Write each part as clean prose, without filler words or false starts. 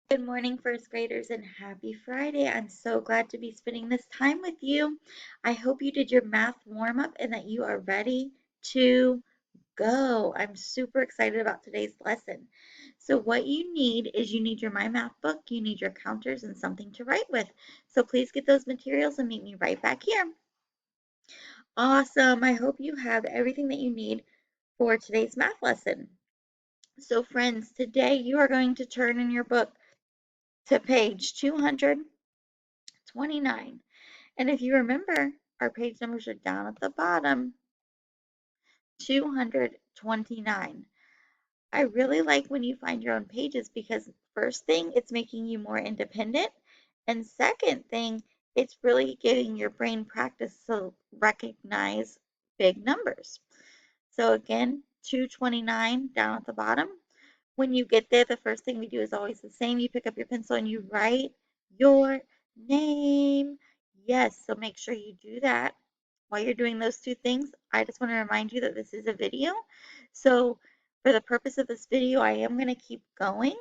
Good morning, first graders, and happy Friday. I'm so glad to be spending this time with you. I hope you did your math warm up and that you are ready to go. I'm super excited about today's lesson. So, what you need is you need your My Math book, you need your counters, and something to write with. So, please get those materials and meet me right back here. Awesome. I hope you have everything that you need for today's math lesson. So, friends, today you are going to turn in your book to page 229. And if you remember, our page numbers are down at the bottom, 229. I really like when you find your own pages because first thing, it's making you more independent. And second thing, it's really giving your brain practice to recognize big numbers. So again, 229 down at the bottom. When you get there, the first thing we do is always the same. You pick up your pencil and you write your name. Yes, so make sure you do that. While you're doing those two things, I just want to remind you that this is a video. So for the purpose of this video, I am going to keep going.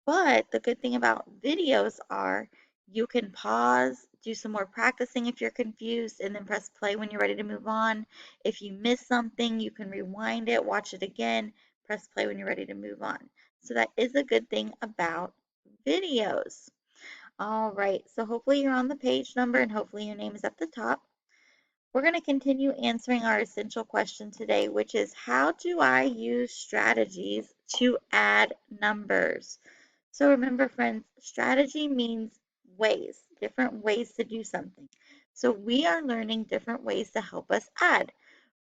But the good thing about videos are you can pause, do some more practicing if you're confused, and then press play when you're ready to move on. If you miss something, you can rewind it, watch it again, press play when you're ready to move on. So that is a good thing about videos. All right, so hopefully you're on the page number and hopefully your name is at the top. We're going to continue answering our essential question today, which is how do I use strategies to add numbers? So remember, friends, strategy means ways, different ways to do something. So we are learning different ways to help us add.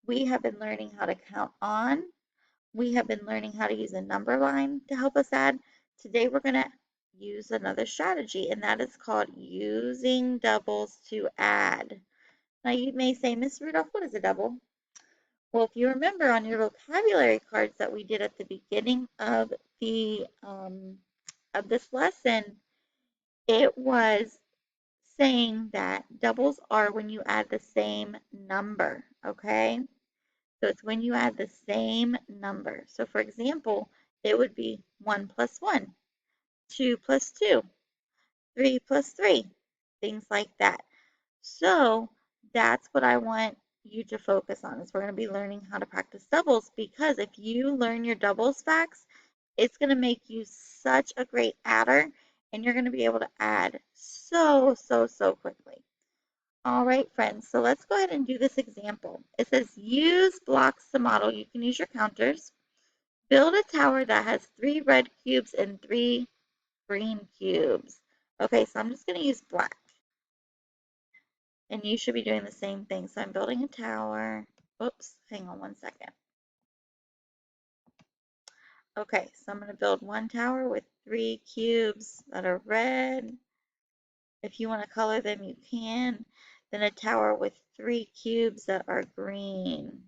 We have been learning how to count on. We have been learning how to use a number line to help us add. Today we're going to use another strategy, and that is called using doubles to add. Now you may say, Miss Rudolph, what is a double? Well, if you remember on your vocabulary cards that we did at the beginning of this lesson, it was saying that doubles are when you add the same number, okay? So it's when you add the same number. So for example, it would be 1 plus 1, 2 plus 2, 3 plus 3, things like that. So that's what I want you to focus on is we're going to be learning how to practice doubles because if you learn your doubles facts, it's going to make you such a great adder and you're going to be able to add so quickly. All right, friends, so let's go ahead and do this example. It says use blocks to model. You can use your counters. Build a tower that has 3 red cubes and 3 green cubes. Okay, so I'm just going to use black. And you should be doing the same thing. So I'm building a tower. Oops, hang on one second. Okay, so I'm going to build one tower with 3 cubes that are red. If you want to color them, you can. Then a tower with 3 cubes that are green.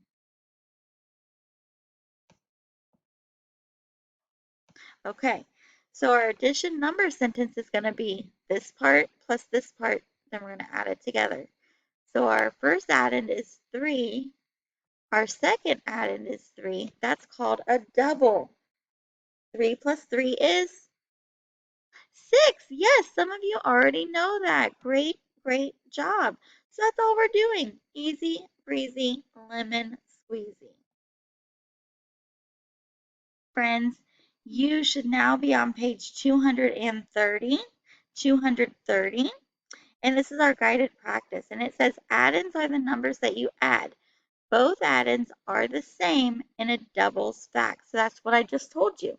Okay, so our addition number sentence is going to be this part plus this part. Then we're going to add it together. So our first addend is 3. Our second addend is 3. That's called a double. 3 plus 3 is 6. Yes, some of you already know that. Great, great job. So that's all we're doing. Easy, breezy, lemon squeezy. Friends, you should now be on page 230. 230. And this is our guided practice. And it says addends are the numbers that you add. Both addends are the same in a doubles fact. So that's what I just told you.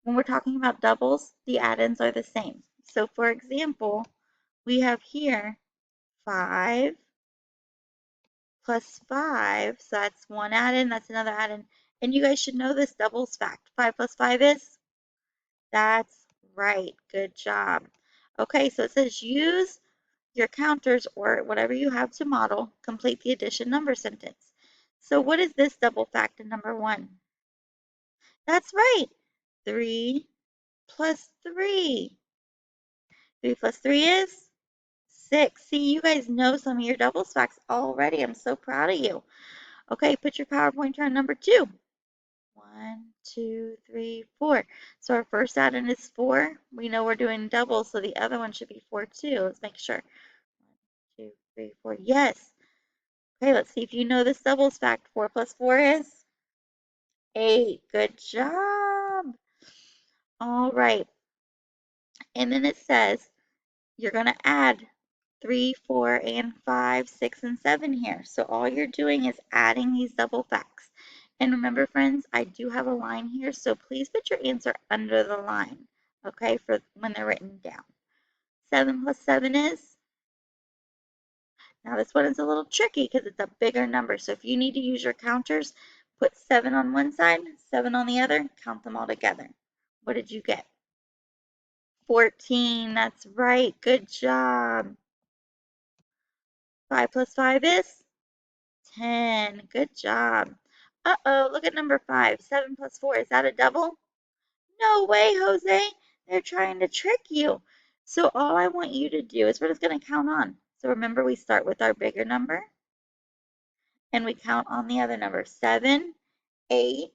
When we're talking about doubles, the addends are the same. So for example, we have here 5 plus 5. So that's one addend, that's another addend. And you guys should know this doubles fact. 5 plus 5 is? That's right. Good job. Okay, so it says use your counters or whatever you have to model, complete the addition number sentence. So what is this double fact in number 1? That's right. 3 plus 3. 3 plus 3 is 6. See, you guys know some of your doubles facts already. I'm so proud of you. Okay, put your power pointer on number 2. 1, 2, 3, 4. So our first add-in is 4. We know we're doing doubles, so the other one should be 4 too. Let's make sure. 1, 2, 3, 4. Yes. Okay, let's see if you know this doubles fact. 4 plus 4 is 8. Good job. All right. And then it says you're going to add 3, 4, and 5, 6, and 7 here. So all you're doing is adding these double facts. And remember, friends, I do have a line here, so please put your answer under the line, okay, for when they're written down. 7 plus 7 is? Now this one is a little tricky because it's a bigger number. So if you need to use your counters, put 7 on one side, 7 on the other, count them all together. What did you get? 14. That's right. Good job. 5 plus 5 is? 10. Good job. Uh-oh, look at number 5. 7 plus 4. Is that a double? No way, Jose. They're trying to trick you. So all I want you to do is we're just going to count on. So remember, we start with our bigger number and we count on the other number. 7, 8,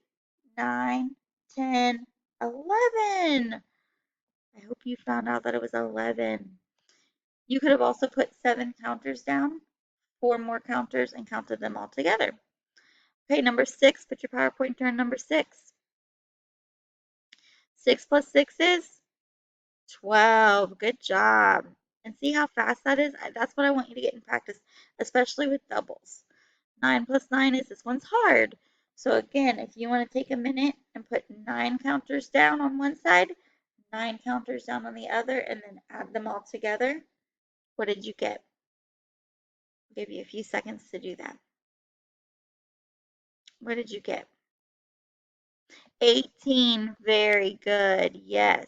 9, 10, 11. I hope you found out that it was 11. You could have also put 7 counters down, 4 more counters, and counted them all together. Okay, number 6, put your power pointer on number 6. 6 plus 6 is 12. Good job. And see how fast that is? That's what I want you to get in practice, especially with doubles. 9 plus 9 is, this one's hard. So again, if you want to take a minute and put 9 counters down on one side, 9 counters down on the other, and then add them all together, what did you get? I'll give you a few seconds to do that. What did you get? 18. Very good. Yes.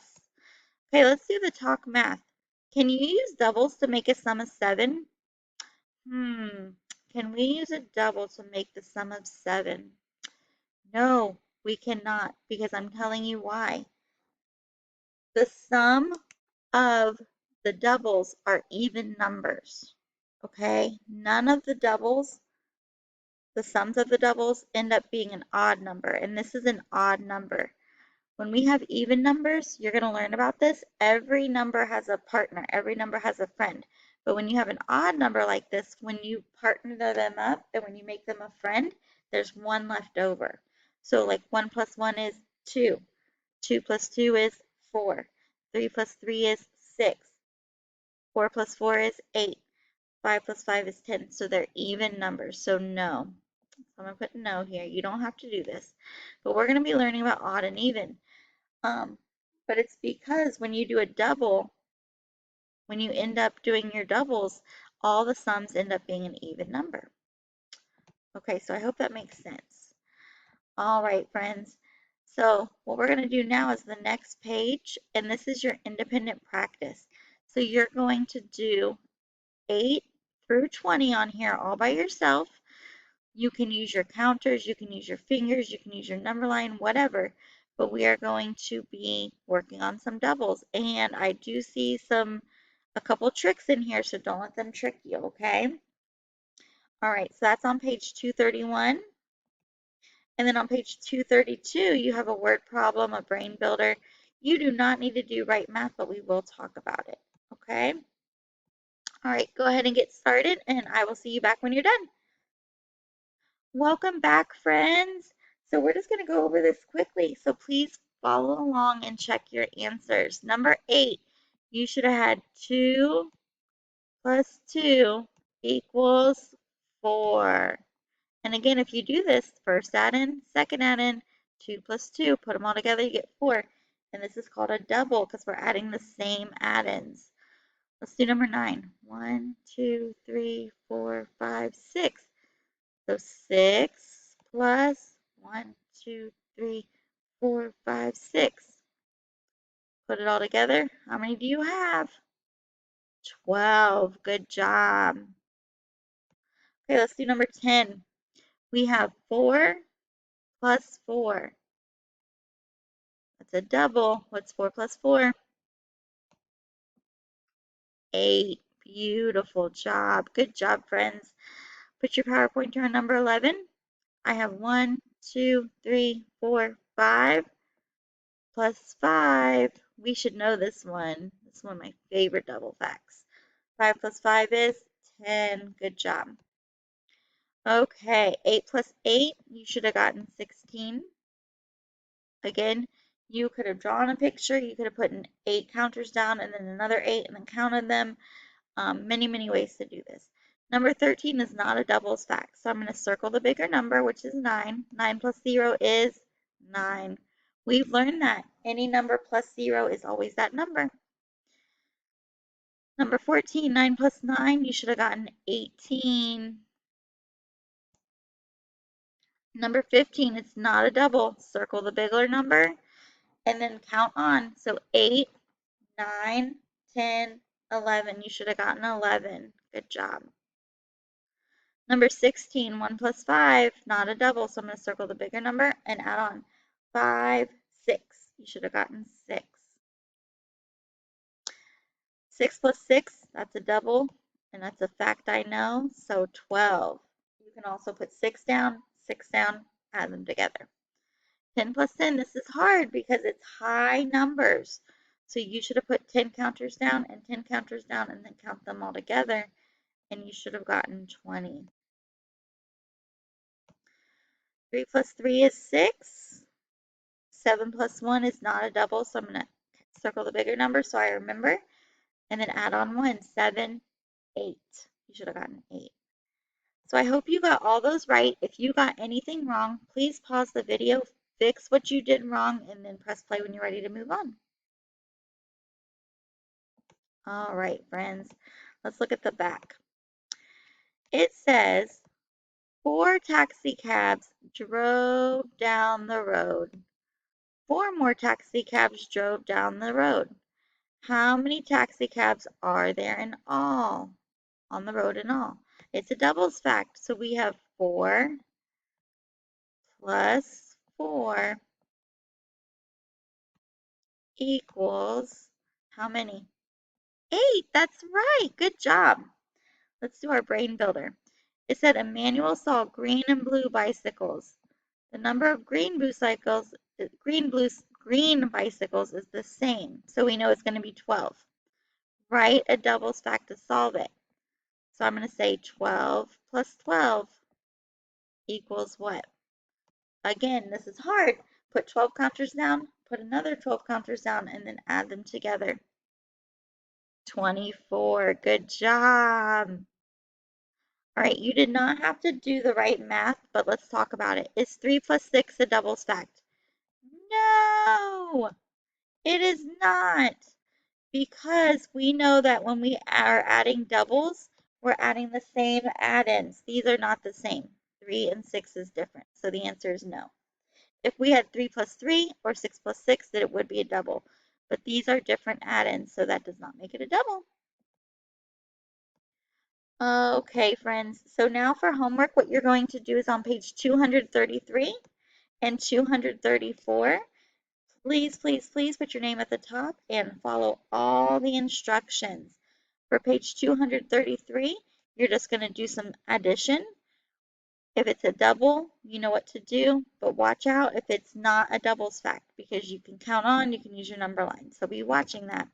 Okay, let's do the talk math. Can you use doubles to make a sum of 7? Can we use a double to make the sum of 7? No, we cannot, because I'm telling you why. The sum of the doubles are even numbers, okay? None of the doubles, the sums of the doubles end up being an odd number, and this is an odd number. When we have even numbers, you're going to learn about this. Every number has a partner. Every number has a friend. But when you have an odd number like this, when you partner them up and when you make them a friend, there's one left over. So like 1 plus 1 is 2. 2 plus 2 is 4. 3 plus 3 is 6. 4 plus 4 is 8. 5 plus 5 is 10. So they're even numbers. So no. So I'm going to put no here. You don't have to do this. But we're going to be learning about odd and even. But it's because when you do a double, when you end up doing your doubles, all the sums end up being an even number. Okay, so I hope that makes sense. All right, friends. So what we're going to do now is the next page, and this is your independent practice. So you're going to do 8 through 20 on here all by yourself. You can use your counters, you can use your fingers, you can use your number line, whatever. But we are going to be working on some doubles. And I do see a couple tricks in here, so don't let them trick you, okay? All right, so that's on page 231. And then on page 232, you have a word problem, a brain builder. You do not need to do right math, but we will talk about it, okay? All right, go ahead and get started, and I will see you back when you're done. Welcome back, friends. So we're just going to go over this quickly. So please follow along and check your answers. Number 8, you should have had 2 plus 2 equals 4. And again, if you do this, first add-in, second add-in, 2 plus 2, put them all together, you get 4. And this is called a double because we're adding the same add-ins. Let's do number 9. 1, 2, 3, 4, 5, 6. So 6 plus 1, 2, 3, 4, 5, 6. Put it all together. How many do you have? 12. Good job. Okay, let's do number 10. We have 4 plus 4. That's a double. What's 4 plus 4? 8. Beautiful job. Good job, friends. Put your power pointer on number 11. I have 1, 2, 3, 4, 5 plus 5. We should know this one. This is one of my favorite double facts. 5 plus 5 is 10. Good job. Okay, 8 plus 8, you should have gotten 16. Again, you could have drawn a picture. You could have put 8 counters down and then another 8 and then counted them. Many, many ways to do this. Number 13 is not a doubles fact, so I'm going to circle the bigger number, which is 9. 9 plus 0 is 9. We've learned that any number plus 0 is always that number. Number 14, 9 plus 9, you should have gotten 18. Number 15, it's not a double. Circle the bigger number and then count on. So 8, 9, 10, 11. You should have gotten 11. Good job. Number 16, 1 plus 5, not a double, so I'm going to circle the bigger number and add on 5, 6. You should have gotten 6. 6 plus 6, that's a double, and that's a fact I know, so 12. You can also put 6 down, add them together. 10 plus 10, this is hard because it's high numbers. So you should have put 10 counters down and 10 counters down and then count them all together, and you should have gotten 20. 3 plus 3 is 6. 7 plus 1 is not a double, so I'm going to circle the bigger number so I remember, and then add on 1. 7, 8. You should have gotten 8. So I hope you got all those right. If you got anything wrong, please pause the video, fix what you did wrong, and then press play when you're ready to move on. All right, friends, let's look at the back. It says, 4 taxi cabs drove down the road. 4 more taxi cabs drove down the road. How many taxi cabs are there in all? On the road in all. It's a doubles fact, so we have 4 plus 4 equals how many? 8. That's right. Good job. Let's do our brain builder. It said Emmanuel saw green and blue bicycles. The number of green bicycles is the same, so we know it's going to be 12. Write a doubles fact to solve it. So I'm going to say 12 plus 12 equals what? Again, this is hard. Put 12 counters down, put another 12 counters down, and then add them together. 24. Good job. All right, you did not have to do the right math, but let's talk about it. Is 3 plus 6 a doubles fact? No, it is not. Because we know that when we are adding doubles, we're adding the same add-ins. These are not the same. 3 and 6 is different. So the answer is no. If we had 3 plus 3 or 6 plus 6, then it would be a double. But these are different add-ins, so that does not make it a double. Okay, friends. So now for homework, what you're going to do is on page 233 and 234. Please, please, please put your name at the top and follow all the instructions. For page 233, you're just going to do some addition. If it's a double, you know what to do, but watch out if it's not a doubles fact because you can count on, you can use your number line. So be watching that.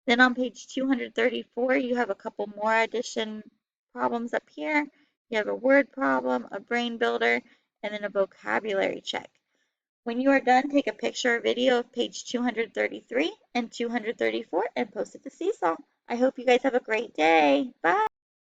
Then on page 234, you have a couple more addition problems up here. You have a word problem, a brain builder, and then a vocabulary check. When you are done, take a picture or video of page 233 and 234 and post it to Seesaw. I hope you guys have a great day. Bye.